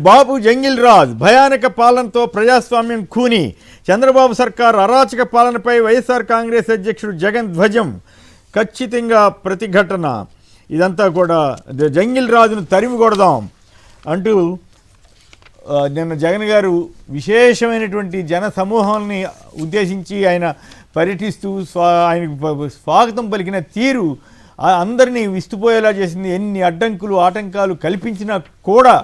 బాబు jungle Raj భయానక పాలనతో ప్రజాస్వామ్యం ఖూని, చంద్రబాబు సర్కార్ అరాచక పాలనపై వైఎస్ఆర్ కాంగ్రెస్ అధ్యక్షుడు జగన్ ధ్వజం, ఖచ్చితంగా ప్రతిఘటన. ఇదంతా కూడా జంగిల్ రాజును తరిమి కొడదాం అంటూ నిన్న జగన్ గారు విశేషమైనటువంటి జన సమూహాన్ని ఉద్దేశించి ఆయన పర్యటిస్తూ ఆయనకు స్వాగతం పలికిన తీరు అందరినీ విస్తుపోయేలా చేసింది. ఎన్ని అడ్డంకులు ఆటంకాలు కల్పించినా కూడా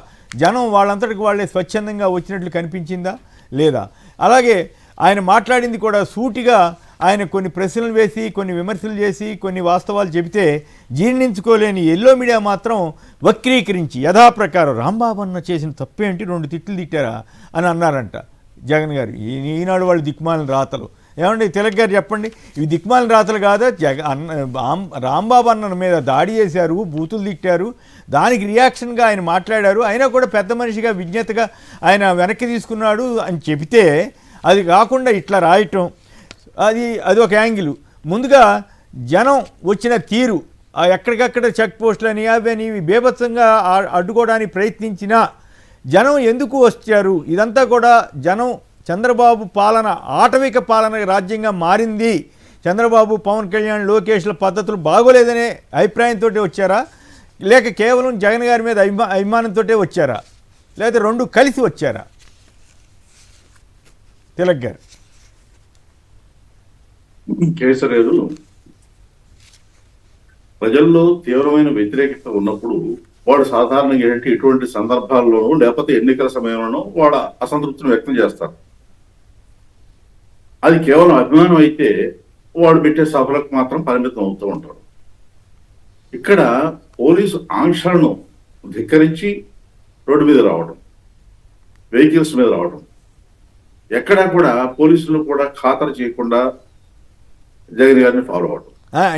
జనం వాళ్ళంతటికి వాళ్ళే స్వచ్ఛందంగా వచ్చినట్లు కనిపించిందా లేదా? అలాగే ఆయన మాట్లాడింది కూడా సూటిగా ఆయన కొన్ని ప్రశ్నలు వేసి కొన్ని విమర్శలు చేసి కొన్ని వాస్తవాలు చెబితే జీర్ణించుకోలేని ఎల్లో మీడియా మాత్రం వక్రీకరించి యథాప్రకారం రాంబాబు అన్న చేసిన తప్పేంటి 2 తిట్లు తిట్టారా అని అన్నారంట జగన్ గారు. ఈనాడు వాళ్ళు దిక్మాలిన రాతలు. ఏమండి తిలక్ గారు చెప్పండి, ఇవి దిక్మాలిన రాతలు కాదా? రాంబాబు అన్న మీద దాడి చేశారు, బూతులు తిట్టారు, దానికి రియాక్షన్గా ఆయన మాట్లాడారు. అయినా కూడా పెద్ద మనిషిగా విజ్ఞతగా ఆయన వెనక్కి తీసుకున్నాడు అని చెబితే అది కాకుండా ఇట్లా రాయటం అది ఒక యాంగిల్. ముందుగా జనం వచ్చిన తీరు ఎక్కడికక్కడ చెక్ పోస్టులని అవని బీభత్సంగా అడ్డుకోవడానికి ప్రయత్నించినా జనం ఎందుకు వచ్చారు? ఇదంతా కూడా జనం చంద్రబాబు పాలన ఆటవిక పాలన రాజ్యంగా మారింది, చంద్రబాబు పవన్ కళ్యాణ్ లోకేష్ల పద్ధతులు బాగోలేదనే అభిప్రాయంతో వచ్చారా, లేక కేవలం జగన్ గారి మీద అభిమానంతో వచ్చారా, లేదా 2 కలిసి వచ్చారా? తిలక్ గారు. కేసరేరు ప్రజల్లో తీవ్రమైన వ్యతిరేకత ఉన్నప్పుడు వాడు సాధారణంగా ఏంటి ఇటువంటి సందర్భాల్లోనూ లేకపోతే ఎన్నికల సమయంలోనూ వాడు అసంతృప్తిని వ్యక్తం చేస్తారు. అది కేవలం అభిమానం అయితే వాడు పెట్టే సభలకు మాత్రం పరిమితం అవుతూ ఉంటాడు. ఇక్కడ పోలీసు ఆంక్షలను ధిక్కరించి రోడ్డు మీద రావడం, వెహికల్స్ మీద రావడం, ఎక్కడా కూడా పోలీసులు కూడా ఖాతరు చేయకుండా జగన్ గారిని ఫాలో అవడం.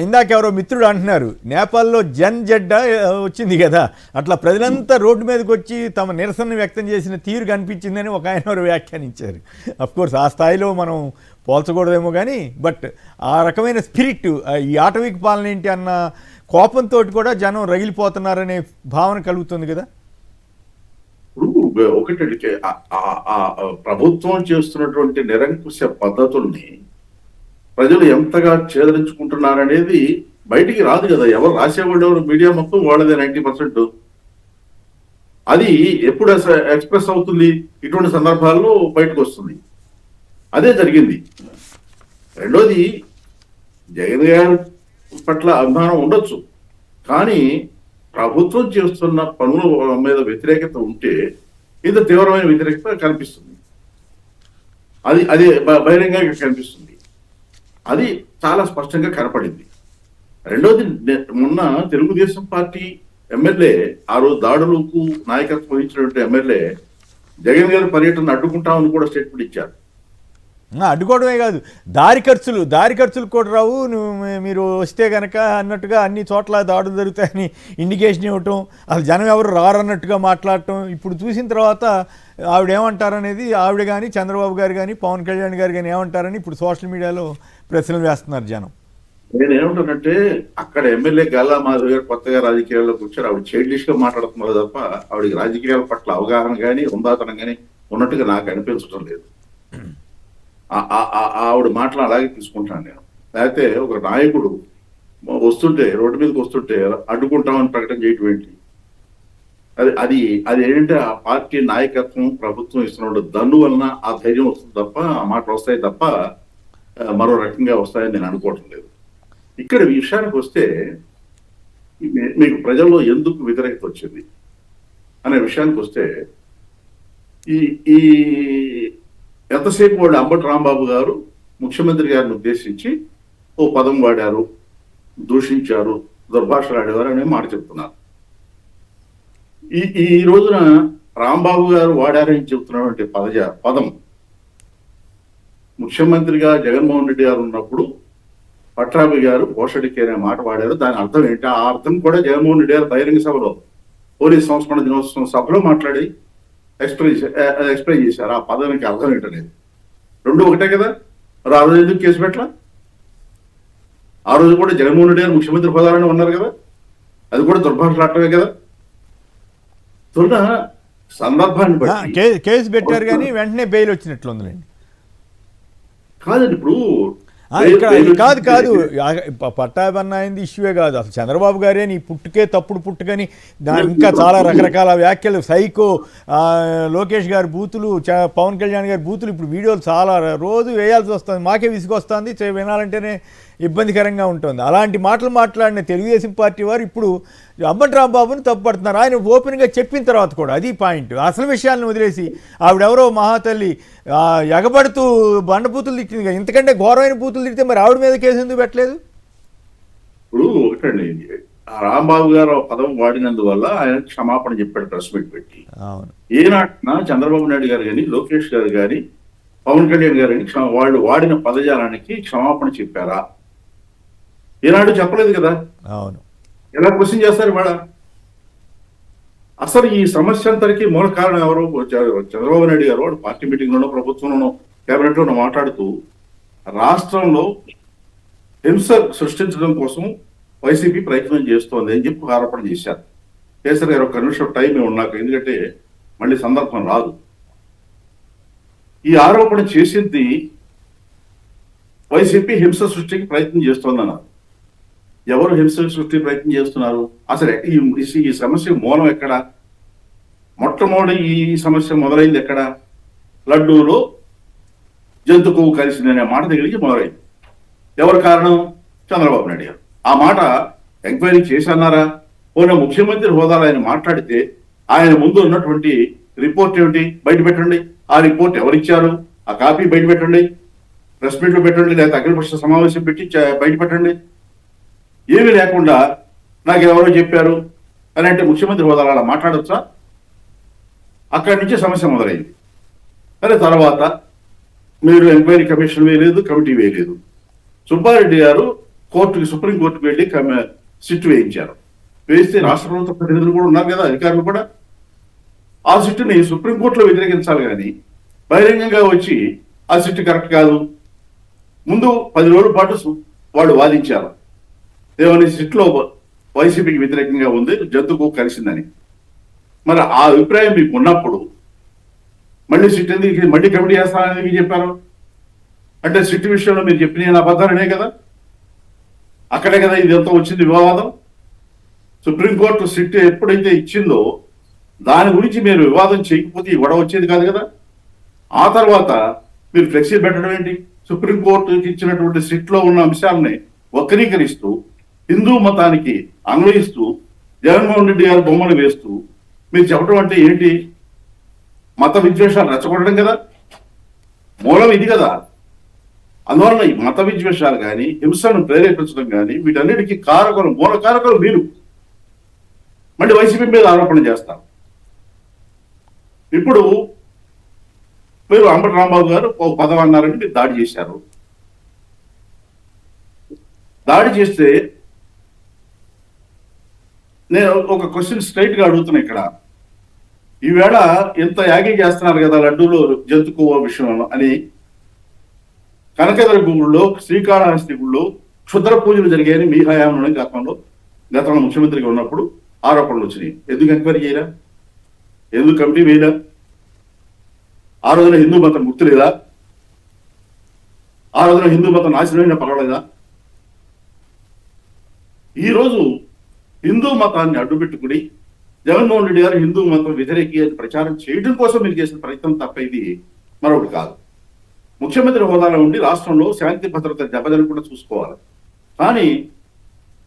ఇందాక ఎవరో మిత్రుడు అంటున్నారు, నేపాల్లో జన్ జెడ్డా వచ్చింది కదా, అట్లా ప్రజలంతా రోడ్డు మీదకి వచ్చి తమ నిరసన వ్యక్తం చేసిన తీరు కనిపించిందని ఒక ఆయన వారు వ్యాఖ్యానించారు. అఫ్కోర్స్ ఆ స్థాయిలో మనం పోల్చకూడదేమో కానీ, బట్ ఆ రకమైన స్పిరిట్, ఈ ఆటవిక పాలన ఏంటి అన్న కోపంతో కూడా జనం రగిలిపోతున్నారనే భావన కలుగుతుంది కదా. ఇప్పుడు ఒకటి ప్రభుత్వం చేస్తున్నటువంటి నిరంకుశ పద్ధతుల్ని ప్రజలు ఎంతగా ఛేదరించుకుంటున్నారనేది బయటికి రాదు కదా. ఎవరు రాసేవాళ్ళు ఎవరు, మీడియా మొత్తం వాళ్ళదే 90%. అది ఎప్పుడు ఎక్స్ప్రెస్ అవుతుంది? ఇటువంటి సందర్భాల్లో బయటకు వస్తుంది. అదే జరిగింది. రెండోది, జగన్ గారి పట్ల అభిమానం ఉండొచ్చు, కానీ ప్రభుత్వం చేస్తున్న పనుల మీద వ్యతిరేకత ఉంటే ఇంత తీవ్రమైన వ్యతిరేకత కనిపిస్తుంది. అది బహిరంగంగా కనిపిస్తుంది. అది చాలా స్పష్టంగా కనపడింది. రెండోది, మొన్న తెలుగుదేశం పార్టీ ఎమ్మెల్యే ఆ రోజు దాడులకు నాయకత్వం వహించినటువంటి ఎమ్మెల్యే జగన్ గారి పర్యటన అడ్డుకుంటామని కూడా స్టేట్మెంట్ ఇచ్చారు. అడ్డుకోవడమే కాదు, దారి ఖర్చులు కూడా రావు, మీరు వస్తే కనుక అన్నట్టుగా అన్ని చోట్ల దాడులు జరుగుతాయని ఇండికేషన్ ఇవ్వటం, అసలు జనం ఎవరు రారన్నట్టుగా మాట్లాడటం. ఇప్పుడు చూసిన తర్వాత ఆవిడ ఏమంటారనేది, ఆవిడ కానీ చంద్రబాబు గారు కానీ పవన్ కళ్యాణ్ గారు కానీ ఏమంటారని ఇప్పుడు సోషల్ మీడియాలో ప్రశ్నలు వేస్తున్నారు జనం. నేనేమంటానంటే, అక్కడ ఎమ్మెల్యే గల్లా మాధవ్ గారు కొత్తగా రాజకీయాల్లోకి వచ్చారు. ఆవిడ చైల్డిష్ గా మాట్లాడుతున్నారు తప్ప ఆవిడకి రాజకీయాల పట్ల అవగాహన కానీ ఉందాతనం కానీ ఉన్నట్టుగా నాకు అనిపించడం లేదు. ఆవిడ మాటలు అలాగే తీసుకుంటాను నేను. లేకపోతే ఒక నాయకుడు వస్తుంటే రోడ్డు మీదకి వస్తుంటే అడ్డుకుంటామని ప్రకటన చేయటం ఏంటి? అది ఏంటంటే ఆ పార్టీ నాయకత్వం ప్రభుత్వం ఇస్తున్న దన్ను వలన ఆ ధైర్యం వస్తుంది తప్ప, ఆ మాటలు వస్తాయి తప్ప మరో రకంగా వస్తాయని నేను అనుకోవటం లేదు. ఇక్కడ విషయానికి వస్తే, మీకు ప్రజల్లో ఎందుకు వ్యతిరేకత వచ్చింది అనే విషయానికి వస్తే, ఈ ఎంతసేపు వాడు అంబటి రాంబాబు గారు ముఖ్యమంత్రి గారిని ఉద్దేశించి ఓ పదం వాడారు, దూషించారు, దుర్భాషలాడేవారు అనే మాట చెప్తున్నారు. ఈ రోజున రాంబాబు గారు వాడారని చెప్తున్నటువంటి పదం ముఖ్యమంత్రిగా జగన్మోహన్ రెడ్డి గారు ఉన్నప్పుడు పట్టాభి గారు పోషడికి అనే మాట వాడారు. దాని అర్థం ఏంటి? ఆ అర్థం కూడా జగన్మోహన్ రెడ్డి గారు బహిరంగ సభలో పోలీస్ సంస్మరణ దినోత్సవం సభలో మాట్లాడి ఎక్స్ప్లెయిన్ చేశారు ఆ పదానికి అర్థం ఏంటనేది. 2 ఒకటే కదా. మరి ఆ రోజు ఎందుకు కేసు పెట్టలా? ఆ రోజు కూడా జగన్మోహన్ రెడ్డి గారు ముఖ్యమంత్రి పదాలని ఉన్నారు కదా, అది కూడా దుర్భాషలాడటమే కదా. సందర్భాన్ని బట్టి కేసు పెట్టారు కానీ వెంటనే బెయిల్ వచ్చినట్లుందండి. కాదండి ఇప్పుడు ఇక్కడ కాదు పట్టాభి అయింది ఇష్యూవే కాదు, అసలు చంద్రబాబు గారే నీ పుట్టుకే తప్పుడు పుట్టుకని ఇంకా చాలా రకరకాల వ్యాఖ్యలు, సైకో లోకేష్ గారి బూతులు, పవన్ కళ్యాణ్ గారి బూతులు ఇప్పుడు వీడియోలు చాలా రోజు వేయాల్సి వస్తుంది. మాకే విసుగొస్తుంది, వినాలంటేనే ఇబ్బందికరంగా ఉంటుంది. అలాంటి మాటలు మాట్లాడిన తెలుగుదేశం పార్టీ వారు ఇప్పుడు అంబటి రాంబాబుని తప్పుపడుతున్నారు. ఆయన ఓపెన్గా చెప్పిన తర్వాత కూడా అది పాయింట్. అసలు విషయాలను వదిలేసి ఆవిడెవరో మహాతల్లి ఎగబడుతూ బండబూతులు తిట్టింది, ఇంతకంటే ఘోరమైన బూతులు తిడితే మరి ఆవిడ మీద కేసు ఎందుకు పెట్టలేదు? ఇప్పుడు ఒకటండి, రాంబాబు గారు పదం వాడినందువల్ల ఆయన క్షమాపణ చెప్పాడు ప్రెస్ మీట్ పెట్టి. అవును, ఏనాటినా చంద్రబాబు నాయుడు గారు కానీ, లోకేష్ గారు కానీ, పవన్ కళ్యాణ్ గారు కానీ వాళ్ళు వాడిన పదజాలానికి క్షమాపణ చెప్పారా? ఏనాడు చెప్పలేదు కదా. అవును, ఎలా క్వశ్చన్ చేస్తారు ఇవాళ? అసలు ఈ సమస్య అంతటికీ మూల కారణం ఎవరు? చంద్రబాబు నాయుడు గారు వాడు పార్టీ మీటింగ్ లోనో, ప్రభుత్వంలోనో, కేబినెట్ లోనో మాట్లాడుతూ రాష్ట్రంలో హింస సృష్టించడం కోసం వైసీపీ ప్రయత్నం చేస్తోంది అని చెప్పి ఆరోపణ చేశారు. కేసరి గారు ఒక్క నిమిషం టైం ఉన్నాక, ఎందుకంటే మళ్ళీ సందర్భం రాదు. ఈ ఆరోపణ చేసింది వైసీపీ హింస సృష్టికి ప్రయత్నం చేస్తోందన్నారు. ఎవరు హింస సృష్టి ప్రయత్నం చేస్తున్నారు? అసలు ఈ సమస్య మూలం ఎక్కడ? మొట్టమొదటి ఈ సమస్య మొదలైంది ఎక్కడ? లడ్డూలో జంతు కొవ్వు కలిసిందనే మాట దగ్గరికి మొదలైంది. ఎవరు కారణం? చంద్రబాబు నాయుడు గారు. ఆ మాట ఎంక్వైరీ చేసి అన్నారా? పోయిన ముఖ్యమంత్రి హోదాలో ఆయన మాట్లాడితే ఆయన ముందు ఉన్నటువంటి రిపోర్ట్ ఏమిటి? బయట పెట్టండి. ఆ రిపోర్ట్ ఎవరిచ్చారు? ఆ కాపీ బయట పెట్టండి, ప్రెస్ మీట్లో పెట్టండి, లేదా అఖిలపక్ష సమావేశం పెట్టి బయట పెట్టండి. ఏమీ లేకుండా నాకు ఎవరో చెప్పారు అని అంటే ముఖ్యమంత్రి హోదాలో అలా మాట్లాడొచ్చా? అక్కడి నుంచి సమస్య మొదలైంది. అరే తర్వాత మీరు ఎంక్వైరీ కమిషన్ వేయలేదు, కమిటీ వేయలేదు. సుబ్బారెడ్డి గారు సుప్రీంకోర్టుకు వెళ్ళి సిట్ వేయించారు. వేస్తే రాష్ట్ర ప్రభుత్వ ప్రతినిధులు కూడా ఉన్నారు కదా, అధికారులు కూడా. ఆ సిట్టుని సుప్రీంకోర్టులో వ్యతిరేకించాలి కానీ బహిరంగంగా వచ్చి ఆ సిట్టు కరెక్ట్ కాదు. ముందు 10 రోజుల పాటు వాళ్ళు వాదించారు. ఏమని? సిట్లో వైసీపీకి వ్యతిరేకంగా ఉంది, జంతుకు కలిసిందని. మరి ఆ అభిప్రాయం మీకు ఉన్నప్పుడు మళ్ళీ సిట్ ఎందుకు, మళ్ళీ కమిటీ చేస్తానని మీకు చెప్పారు అంటే సిట్ విషయంలో మీరు చెప్పిన అబద్ధాలనే కదా. అక్కడే కదా ఇదంతా వచ్చింది వివాదం. సుప్రీంకోర్టు సిట్ ఎప్పుడైతే ఇచ్చిందో దాని గురించి మీరు వివాదం చేయకపోతే ఈ గొడవ వచ్చేది కాదు కదా. ఆ తర్వాత మీరు ఫ్లెక్సీ పెట్టడం ఏంటి? సుప్రీంకోర్టుకి ఇచ్చినటువంటి సిట్లో ఉన్న అంశాలని వక్రీకరిస్తూ, హిందూ మతానికి అన్వయిస్తూ, జగన్మోహన్ రెడ్డి గారు బొమ్మలు వేస్తూ మీరు చెప్పడం అంటే ఏంటి? మత విద్వేషాలు రెచ్చగొట్టడం కదా. మూలం ఇది కదా. అందువలన ఈ మత విద్వేషాలు కానీ, హింసను ప్రేరేపించడం కానీ, వీటన్నిటికీ కారకులు, మూల కారకులు మీరు. మళ్ళీ వైసీపీ మీద ఆరోపణ చేస్తారు. ఇప్పుడు మీరు అంబటి రాంబాబు గారు ఒక పదం అన్నారని మీరు దాడి చేశారు. దాడి చేస్తే నేను ఒక క్వశ్చన్ స్ట్రైట్ గా అడుగుతున్నా ఇక్కడ. ఈవేళ ఇంత యాగి చేస్తున్నారు కదా లడ్డూలో జంతు కొవ్వు విషయంలో అని. కనకదుర్గ గుళ్ళో, శ్రీకాళహస్తి గుళ్ళో క్షుద్ర పూజలు జరిగాయని మీ హయాంలోనే గతంలో ముఖ్యమంత్రిగా ఉన్నప్పుడు ఆరోపణలు వచ్చినాయి. ఎందుకు ఎంక్వైరీ చేయరా? ఎందుకు కమిటీ వేయరా? ఆ రోజున హిందూ మతం గుర్తులేదా? ఆ రోజున హిందూ మతం నాశనమైనా పర్వాలేదా? ఈరోజు హిందూ మతాన్ని అడ్డుపెట్టుకుని జగన్మోహన్ రెడ్డి గారు హిందూ మతం వ్యతిరేకి అని ప్రచారం చేయడం కోసం మీరు చేసిన ప్రయత్నం తప్ప ఇది మరొకటి కాదు. ముఖ్యమంత్రి హోదాలో ఉండి రాష్ట్రంలో శాంతి భద్రత దెబ్బతినకుండా చూసుకోవాలి. కానీ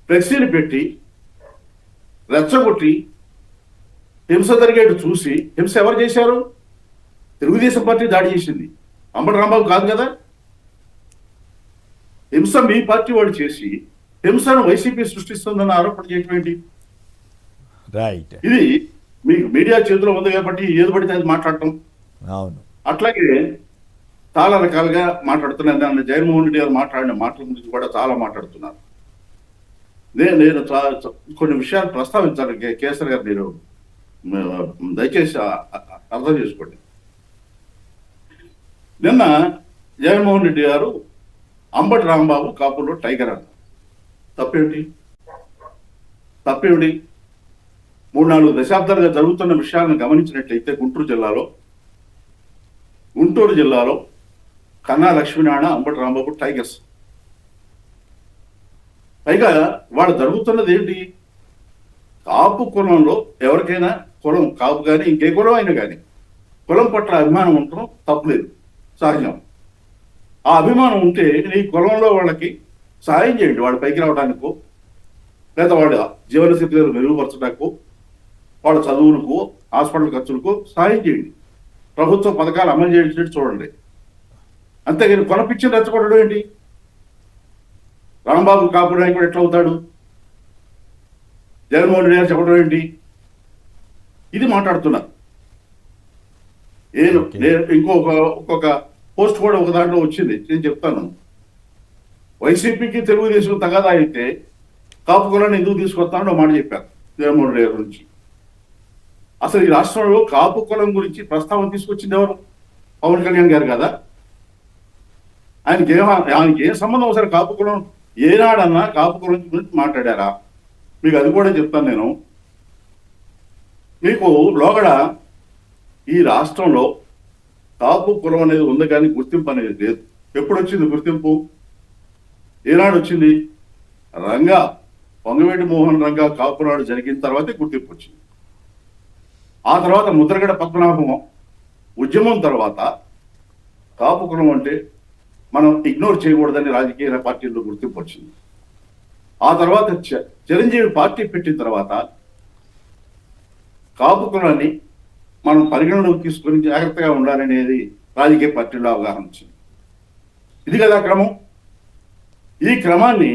ఫ్లెక్సీలు పెట్టి రెచ్చగొట్టి హింస జరిగేట్టు చూసి, హింస ఎవరు చేశారు? తెలుగుదేశం పార్టీ దాడి చేసింది, అంబటి రాంబాబు కాదు కదా. హింస మీ పార్టీ వాళ్ళు చేసి హింసను వైసీపీ సృష్టిస్తుందన్న ఆరోపణ చేయటం ఏంటి? రైట్. ఇది మీకు మీడియా చేతిలో ఉంది కాబట్టి ఏది పడితే అది మాట్లాడటం. అవును. అట్లాగే చాలా రకాలుగా మాట్లాడుతున్నారు. దాన్ని జగన్మోహన్ రెడ్డి గారు మాట్లాడిన మాటల గురించి కూడా చాలా మాట్లాడుతున్నారు. నేను కొన్ని విషయాలు ప్రస్తావించాలి కేసరి గారు, మీరు దయచేసి అర్థం చేసుకోండి. నిన్న జగన్మోహన్ రెడ్డి గారు అంబటి రాంబాబు కాపులో టైగర్ అన్నారు. తప్పేమిటి? 3-4 దశాబ్దాలుగా జరుగుతున్న విషయాలను గమనించినట్లయితే గుంటూరు జిల్లాలో కన్నా లక్ష్మీనారాయణ, అంబటి రాంబాబు టైగర్స్. పైగా వాళ్ళు జరుగుతున్నది ఏంటి? కాపు కులంలో ఎవరికైనా కులం, కాపు కానీ ఇంకే కులం అయినా కానీ కులం పట్ల అభిమానం ఉండటం తప్పులేదు, సహజం. ఆ అభిమానం ఉంటే నీ కులంలో వాళ్ళకి సహాయం చేయండి, వాళ్ళు పైకి రావడానికో, లేదా వాళ్ళ జీవన స్థితిగతులు మెరుగుపరచడానికో, వాళ్ళ చదువులకు, హాస్పిటల్ ఖర్చులకు సహాయం చేయండి. ప్రభుత్వ పథకాలు అమలు చేసేట్టు చూడండి. అంతేగాని కొనపిచ్చి రెచ్చగొట్టడం ఏంటి? రాంబాబు కాపు నాయకుడు ఎట్లా అవుతాడు? జగన్మోహన్ రెడ్డి గారు చెప్పడం ఏంటి? ఇది మాట్లాడుతున్నారు. నేను ఇంకొక పోస్ట్ కూడా ఒక దాంట్లో వచ్చింది, నేను చెప్తాను. వైసీపీకి తెలుగుదేశం తగాదా అయితే కాపు కులాన్ని ఎందుకు తీసుకొస్తానో మాట చెప్పారు జగన్మోహన్ రెడ్డి గారి గురించి. అసలు ఈ రాష్ట్రంలో కాపు కులం గురించి ప్రస్తావన తీసుకొచ్చింది ఎవరు? పవన్ కళ్యాణ్ గారు కదా. ఆయనకి ఏ సంబంధం? అసలు కాపు కులం ఏనాడన్నా కాపు కులం గురించి మాట్లాడారా? మీకు అది కూడా చెప్తాను నేను. మీకు లోగడ ఈ రాష్ట్రంలో కాపు కులం అనేది ఉంది కానీ గుర్తింపు అనేది లేదు. ఎప్పుడు వచ్చింది గుర్తింపు? ఏనాడు వచ్చింది? పొంగవేటి మోహన్ రంగా కాపునాడు జరిగిన తర్వాతే గుర్తింపు వచ్చింది. ఆ తర్వాత ముద్రగడ పద్మనాభం ఉద్యమం తర్వాత కాపు కులం అంటే మనం ఇగ్నోర్ చేయకూడదని రాజకీయ పార్టీల్లో గుర్తింపు వచ్చింది. ఆ తర్వాత చిరంజీవి పార్టీ పెట్టిన తర్వాత కాపు కులాన్ని మనం పరిగణలోకి తీసుకొని జాగ్రత్తగా ఉండాలనేది రాజకీయ పార్టీలో అవగాహన వచ్చింది. ఇది కదా క్రమం. ఈ క్రమాన్ని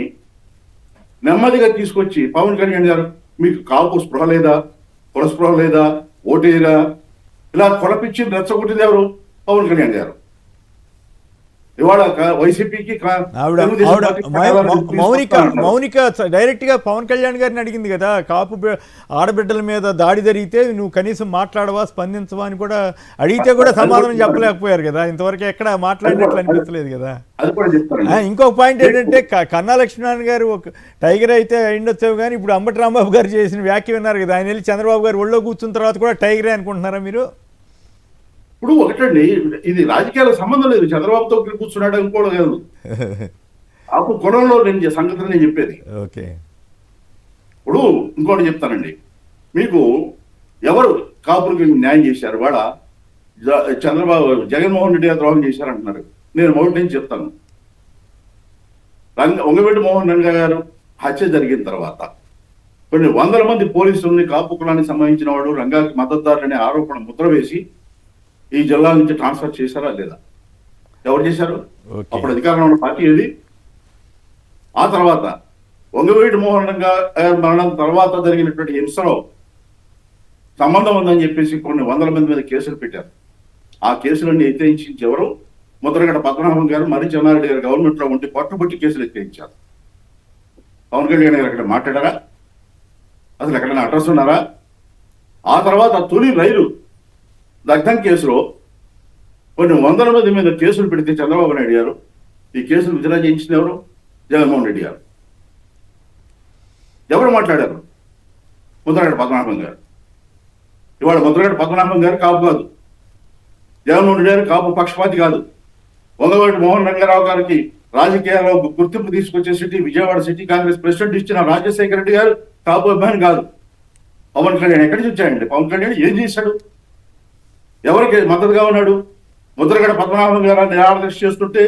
నెమ్మదిగా తీసుకొచ్చి పవన్ కళ్యాణ్ గారు, మీకు కాపు స్పృహ లేదా, కుల స్పృహ లేదా, ఓటేరా, ఇలా కొలపిచ్చి రెచ్చగొట్టింది ఎవరు? పవన్ కళ్యాణ్ గారు. ఇవాళ వైసీపీకి మౌనిక డైరెక్ట్ గా పవన్ కళ్యాణ్ గారిని అడిగింది కదా, కాపు ఆడబిడ్డల మీద దాడి జరిగితే నువ్వు కనీసం మాట్లాడవా, స్పందించవా అని కూడా అడిగితే కూడా సమాధానం చెప్పలేకపోయారు కదా. ఇంతవరకు ఎక్కడ మాట్లాడినట్లు అనిపించలేదు కదా. ఇంకొక పాయింట్ ఏంటంటే కన్నా లక్ష్మీనారాయణ గారు ఒక టైగర్ అయితే అయిండొచ్చావు, కానీ ఇప్పుడు అంబటి రాంబాబు గారు చేసిన వ్యాఖ్య విన్నారు కదా. ఆయన వెళ్ళి చంద్రబాబు గారు ఒళ్ళో కూర్చున్న తర్వాత కూడా టైగరే అనుకుంటున్నారా మీరు? ఇప్పుడు ఒకటండి, ఇది రాజకీయాలకు సంబంధం లేదు. చంద్రబాబుతో కూర్చున్నాడు అనుకోవడం కాదు. అప్పుడు కులంలో నేను సంగతి నేను చెప్పేది. ఓకే. ఇప్పుడు ఇంకోటి చెప్తానండి. మీకు ఎవరు కాపులకి న్యాయం చేశారు? వాడ చంద్రబాబు, జగన్మోహన్ రెడ్డి గారు ద్రోహం చేశారంటున్నారు. నేను మొదటి నుంచి చెప్తాను. వంగవీటి మోహన్ రంగా గారు హత్య జరిగిన తర్వాత కొన్ని వందల మంది పోలీసుల్ని కాపు కులానికి సంబంధించిన వాడు రంగాకి మద్దతుదారులనే ఆరోపణ ముద్ర వేసి ఈ జిల్లా నుంచి ట్రాన్స్ఫర్ చేశారా లేదా? ఎవరు చేశారు? అప్పుడు అధికారంలో ఉన్న పార్టీ ఏది? ఆ తర్వాత వంగవీటి మోహన్ రంగా మరణం తర్వాత జరిగినటువంటి హింసలో సంబంధం ఉందని చెప్పేసి కొన్ని వందల మంది మీద కేసులు పెట్టారు. ఆ కేసులన్నీ ఎత్తేయించి ఎవరు? ముద్రగడ పద్మనాభం గారు, మరి చెన్నారెడ్డి గారు గవర్నమెంట్ లో ఉంటే పట్టుబట్టి కేసులు ఎత్తేయించారు. పవన్ కళ్యాణ్ గారు అక్కడ మాట్లాడారా? అసలు ఎక్కడైనా అడ్రస్ ఉన్నారా? ఆ తర్వాత తొలి రైలు దగ్ధం కేసులో కొన్ని వందల మంది మీద కేసులు పెడితే చంద్రబాబు నాయుడు గారు ఈ కేసులు విచారణ చేయించింది ఎవరు? జగన్మోహన్ రెడ్డి గారు. ఎవరు మాట్లాడారు? ముద్రగడ పద్మనాభం గారు. ఇవాళ ముద్రగడ పద్మనాభం గారు కాపు కాదు, జగన్మోహన్ రెడ్డి గారు కాపు పక్షపాతి కాదు. వంగవీటి మోహన్ రంగారావు గారికి రాజకీయాల్లో గుర్తింపు తీసుకొచ్చే విజయవాడ సిటీ కాంగ్రెస్ ప్రెసిడెంట్ ఇచ్చిన రాజశేఖర రెడ్డి గారు కాపు అభిమాని కాదు. పవన్ కళ్యాణ్ ఎక్కడి నుంచి వచ్చాయండి? పవన్ కళ్యాణ్ ఏం చేశాడు? ఎవరికి మద్దతుగా ఉన్నాడు? ముద్రగడ పద్మనాభం గారు నిరాదీక్ష చేస్తుంటే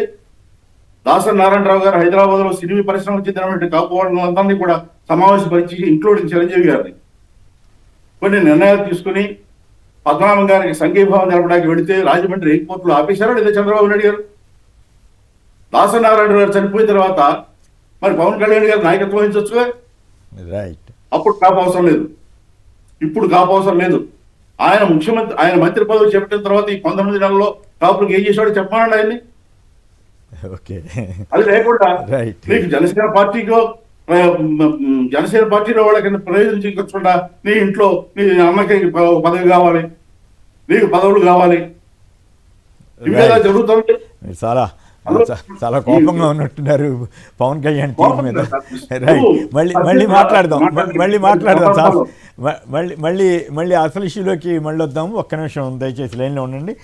దాసరి నారాయణరావు గారు హైదరాబాద్ లో సినీ పరిశ్రమకు చెందినటువంటి కాపు వాళ్ళందరినీ కూడా సమావేశపరిచి, ఇంక్లూడింగ్ చిరంజీవి గారిని, కొన్ని నిర్ణయాలు తీసుకుని పద్మనాభం గారికి సంఘీభావం జరపడానికి వెళితే రాజమండ్రి ఎయిర్పోర్ట్ లో ఆపేశారా లేదా చంద్రబాబు నాయుడు గారు? దాసరి నారాయణ గారు చనిపోయిన తర్వాత మరి పవన్ కళ్యాణ్ గారు నాయకత్వం వహించవచ్చుగా. అప్పుడు కాపు అవసరం లేదు, ఇప్పుడు కాపు అవసరం లేదు. ఆయన ముఖ్యమంత్రి, ఆయన మంత్రి పదవి చేపట్టిన తర్వాత ఈ 19 నెలల్లో కాపులకు ఏం చేశాడో చెప్పమనండి ఆయన్ని. అది లేకుండా నీకు జనసేన పార్టీలో వాళ్ళకి ప్రయోజనం నీ ఇంట్లో నీ అమ్మకి పదవి కావాలి, నీకు పదవులు కావాలి, ఇవి జరుగుతుంది. చాలా చాలా కోపంగా ఉన్నట్టున్నారు పవన్ కళ్యాణ్ టీం మీద. కోపం రైట్, మళ్ళీ మాట్లాడదాం, మళ్ళీ అసలు ఇష్యూలోకి మళ్ళీ వద్దాము. ఒక్క నిమిషం దయచేసి లైన్లో ఉండండి.